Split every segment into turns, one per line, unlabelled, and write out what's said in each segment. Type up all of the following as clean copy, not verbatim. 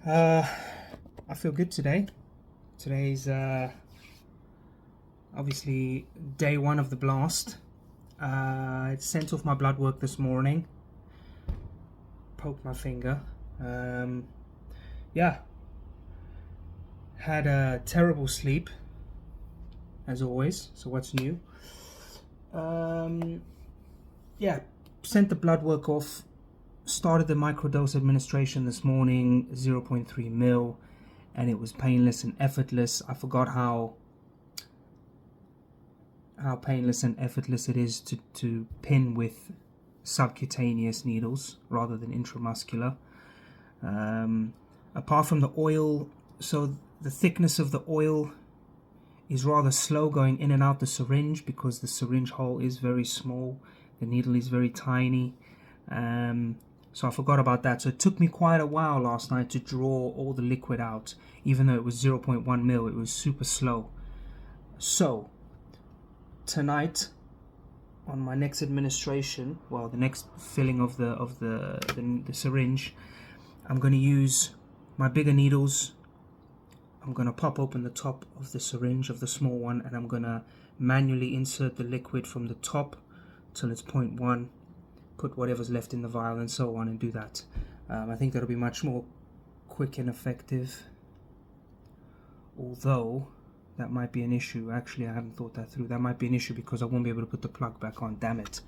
I feel good today. Today's obviously day one of the blast. I sent off my blood work this morning. Poked my finger. Yeah. Had a terrible sleep, as always. So what's new? Yeah. Sent the blood work off. Started the microdose administration this morning, 0.3 mil, and it was painless and effortless. I forgot how painless and effortless it is to pin with subcutaneous needles rather than intramuscular. Apart from the oil, so the thickness of the oil is rather slow going in and out the syringe because the syringe hole is very small, the needle is very tiny. So I forgot about that. So it took me quite a while last night to draw all the liquid out. Even though it was 0.1 mil, it was super slow. So tonight, on my next administration, well, the next filling of the syringe, I'm going to use my bigger needles. I'm going to pop open the top of the syringe of the small one, and I'm going to manually insert the liquid from the top till it's 0.1. Put whatever's left in the vial and so on, and do that. I think that'll be much more quick and effective, although that might be an issue. Actually, I haven't thought that through. That might be an issue because I won't be able to put the plug back on. Damn it.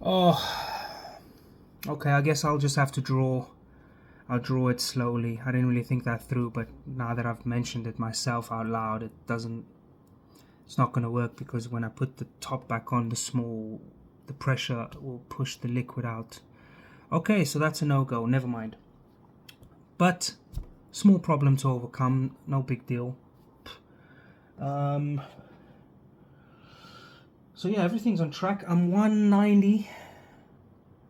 Oh, okay, I guess I'll just have to draw. I'll draw it slowly. I didn't really think that through, but now that I've mentioned it myself out loud, it's not going to work, because when I put the top back on, the pressure will push the liquid out. Okay, so that's a no-go. Never mind. But small problem to overcome. No big deal. So yeah, everything's on track. I'm 190.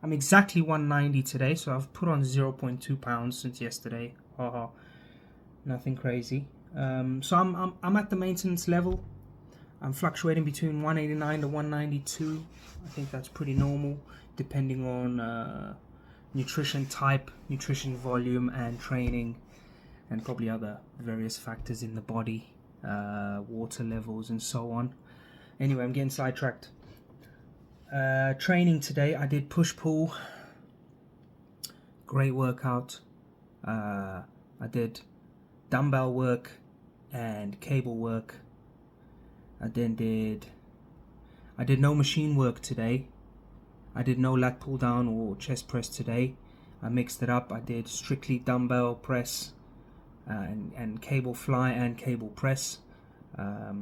I'm exactly 190 today, so I've put on 0.2 pounds since yesterday. Nothing crazy. So I'm at the maintenance level. I'm fluctuating between 189 to 192. I think that's pretty normal, depending on nutrition type, nutrition volume, and training, and probably other various factors in the body, water levels, and so on. Anyway, I'm getting sidetracked. Training today, I did push-pull. Great workout. I did dumbbell work and cable work. I did no machine work today. I did no lat pull down or chest press today. I mixed it up. I did strictly dumbbell press and cable fly and cable press. I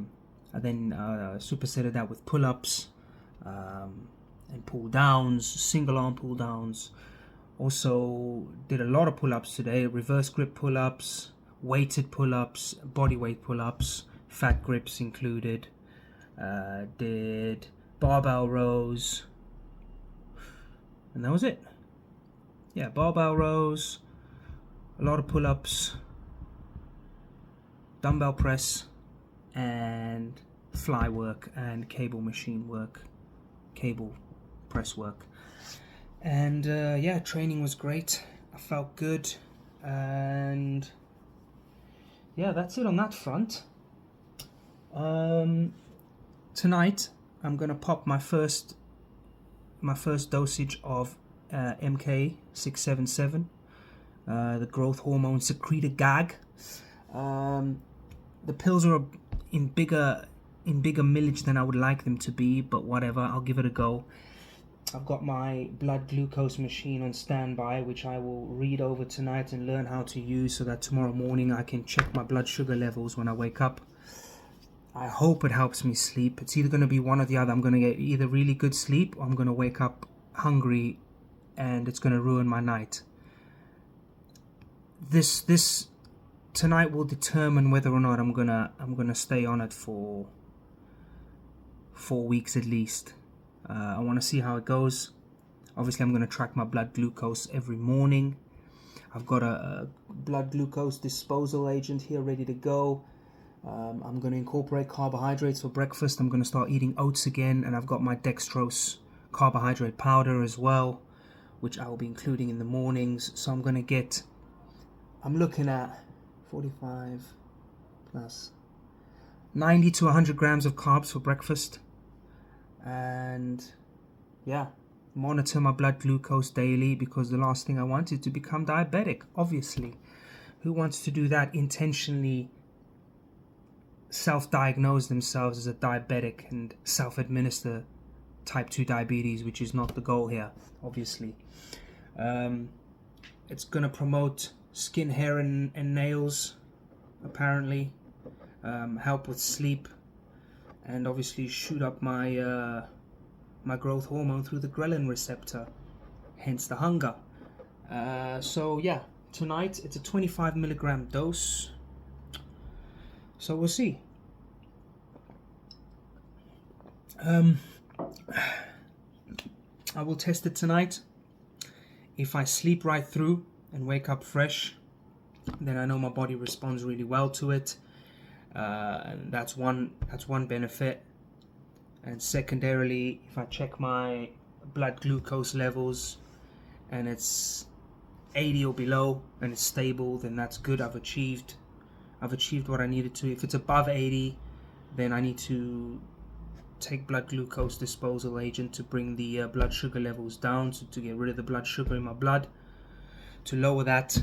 then supersetted that with pull-ups and pull downs, single arm pull downs. Also did a lot of pull-ups today. Reverse grip pull-ups, weighted pull-ups, body weight pull-ups, fat grips included. Did barbell rows, and that was it. Yeah, barbell rows, a lot of pull-ups, dumbbell press, and fly work, and cable machine work, cable press work. And yeah, training was great. I felt good, and yeah, that's it on that front. Tonight I'm gonna pop my first dosage of Mk677, the growth hormone secretor gag. The pills are in bigger millage than I would like them to be, but whatever, I'll give it a go. I've got my blood glucose machine on standby, which I will read over tonight and learn how to use, so that tomorrow morning I can check my blood sugar levels when I wake up. I hope it helps me sleep. It's either going to be one or the other. I'm going to get either really good sleep, or I'm going to wake up hungry and it's going to ruin my night. This tonight will determine whether or not I'm gonna stay on it for 4 weeks at least. I want to see how it goes. Obviously, I'm going to track my blood glucose every morning. I've got a blood glucose disposal agent here ready to go. I'm going to incorporate carbohydrates for breakfast. I'm going to start eating oats again, and I've got my dextrose carbohydrate powder as well. which I will be including in the mornings. So I'm looking at 45 plus 90 to 100 grams of carbs for breakfast, and yeah, monitor my blood glucose daily, because the last thing I want is to become diabetic, obviously. Who wants to do that, intentionally self-diagnose themselves as a diabetic and self-administer type 2 diabetes, which is not the goal here, obviously. It's going to promote skin, hair and nails, apparently, help with sleep, and obviously shoot up my my growth hormone through the ghrelin receptor, hence the hunger. So yeah, tonight it's a 25 milligram dose, so we'll see. I will test it tonight. If I sleep right through and wake up fresh, then I know my body responds really well to it, and that's one benefit. And secondarily, if I check my blood glucose levels and it's 80 or below and it's stable, then that's good. I've achieved what I needed to. If it's above 80, then I need to take blood glucose disposal agent to bring the blood sugar levels down, to get rid of the blood sugar in my blood, to lower that,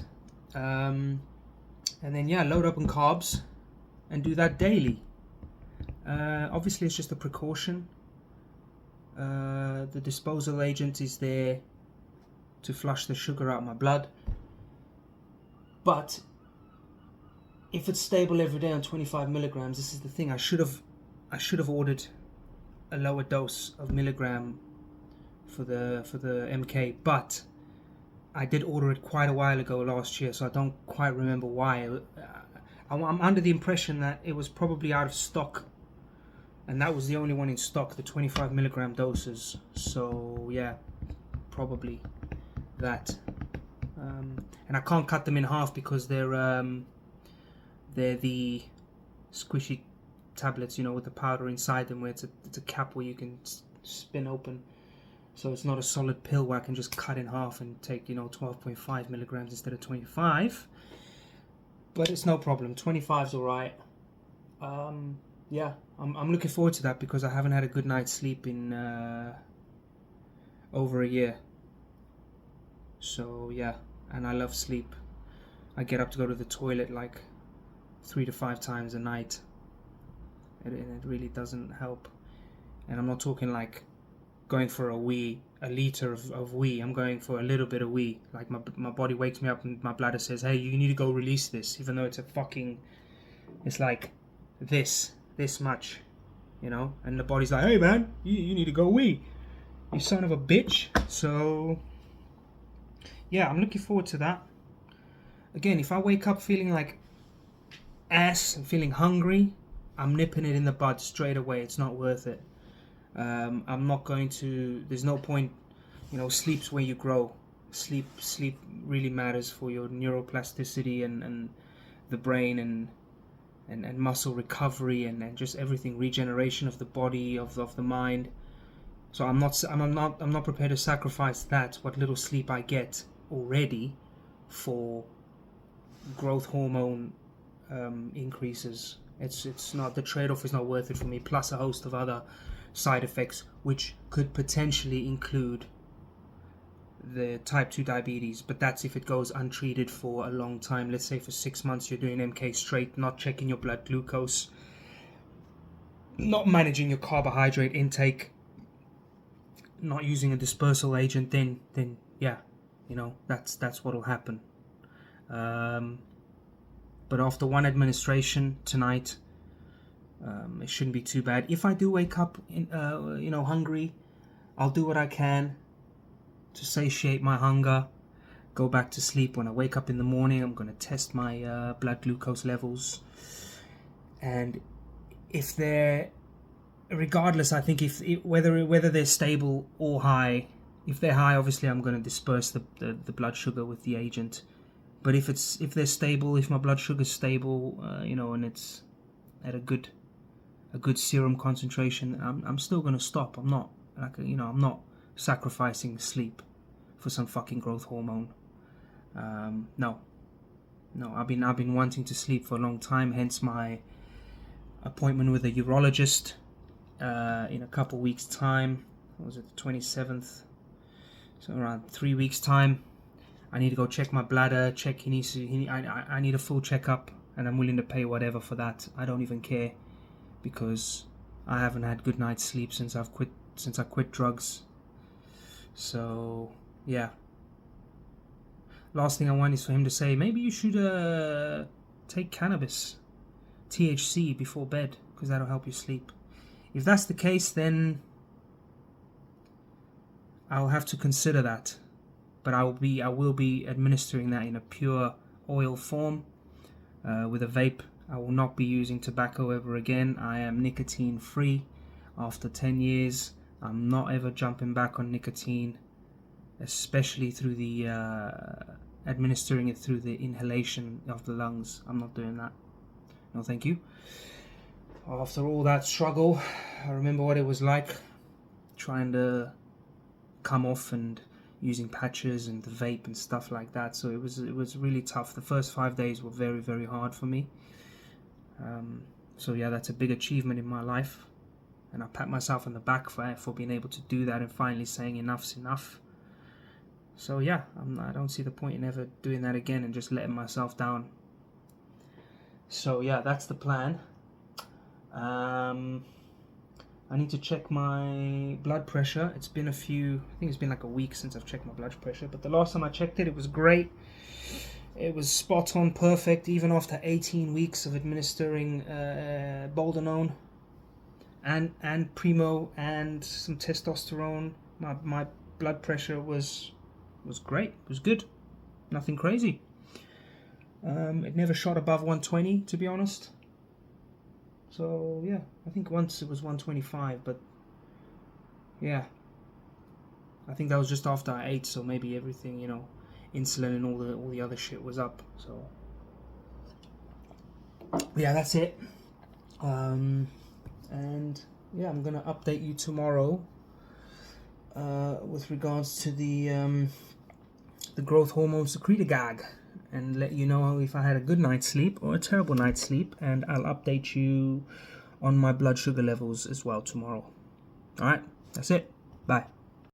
and then yeah, load up on carbs and do that daily. Obviously it's just a precaution. The disposal agent is there to flush the sugar out of my blood, but if it's stable every day on 25 milligrams, this is the thing, I should have ordered a lower dose of milligram for the MK, but I did order it quite a while ago last year, so I don't quite remember why. I'm under the impression that it was probably out of stock, and that was the only one in stock, the 25 milligram doses. So yeah, probably that. And I can't cut them in half because they're the squishy tablets, you know, with the powder inside them, where it's a cap where you can spin open. So it's not a solid pill where I can just cut in half and take, you know, 12.5 milligrams instead of 25. But it's no problem. 25's all right. Yeah, I'm looking forward to that, because I haven't had a good night's sleep in over a year. So yeah, and I love sleep. I get up to go to the toilet like 3 to 5 times a night. It really doesn't help. And I'm not talking like going for a liter of wee. I'm going for a little bit of wee. Like my body wakes me up and my bladder says, hey, you need to go release this, even though it's like this much, you know, and the body's like, hey man, you need to go wee, you son of a bitch. So yeah, I'm looking forward to that. Again, if I wake up feeling like ass and feeling hungry, I'm nipping it in the bud straight away. It's not worth it. I'm not going to, there's no point, you know, sleep's where you grow. Sleep really matters for your neuroplasticity and the brain and muscle recovery and just everything, regeneration of the body, of the mind. So I'm not prepared to sacrifice that, what little sleep I get already, for growth hormone increases. It's not, the trade-off is not worth it for me, plus a host of other side effects which could potentially include the type 2 diabetes, but that's if it goes untreated for a long time. Let's say for 6 months you're doing MK straight, not checking your blood glucose, not managing your carbohydrate intake, not using a dispersal agent, then yeah, you know, that's what'll happen. But after one administration tonight, it shouldn't be too bad. If I do wake up you know, hungry, I'll do what I can to satiate my hunger, go back to sleep. When I wake up in the morning, I'm going to test my blood glucose levels, and if they're, regardless, I think whether they're stable or high, if they're high, obviously I'm going to disperse the blood sugar with the agent. But if they're stable, if my blood sugar is stable, you know, and it's at a good serum concentration, I'm still going to stop. I'm not, like, you know, I'm not sacrificing sleep. for some fucking growth hormone. No, I've been wanting to sleep for a long time, hence my appointment with a urologist in a couple weeks time. What was it, the 27th? So around 3 weeks time. I need to go check my bladder, I need a full checkup, and I'm willing to pay whatever for that. I don't even care, because I haven't had good night's sleep since I quit drugs. So yeah, last thing I want is for him to say, maybe you should take cannabis, THC, before bed, because that'll help you sleep. If that's the case, then I'll have to consider that. But I will be administering that in a pure oil form with a vape. I will not be using tobacco ever again. I am nicotine free after 10 years. I'm not ever jumping back on nicotine, especially through the administering it through the inhalation of the lungs. I'm not doing that. No, thank you. After all that struggle, I remember what it was like trying to come off and using patches and the vape and stuff like that. So it was really tough. The first 5 days were very, very hard for me. So yeah, that's a big achievement in my life, and I pat myself on the back for being able to do that and finally saying enough's enough. So yeah, I don't see the point in ever doing that again and just letting myself down. So yeah, that's the plan. I need to check my blood pressure. It's been I think it's been like a week since I've checked my blood pressure, but the last time I checked it, it was great. It was spot on, perfect, even after 18 weeks of administering boldenone and Primo and some testosterone. My blood pressure was great. It was good. Nothing crazy. It never shot above 120, to be honest. So yeah, I think once it was 125, but yeah, I think that was just after I ate, so maybe everything, insulin and all the other shit was up. So yeah, that's it. And yeah, I'm gonna update you tomorrow with regards to the growth hormone secretagogue, and let you know if I had a good night's sleep or a terrible night's sleep, and I'll update you on my blood sugar levels as well tomorrow. Alright, that's it. Bye.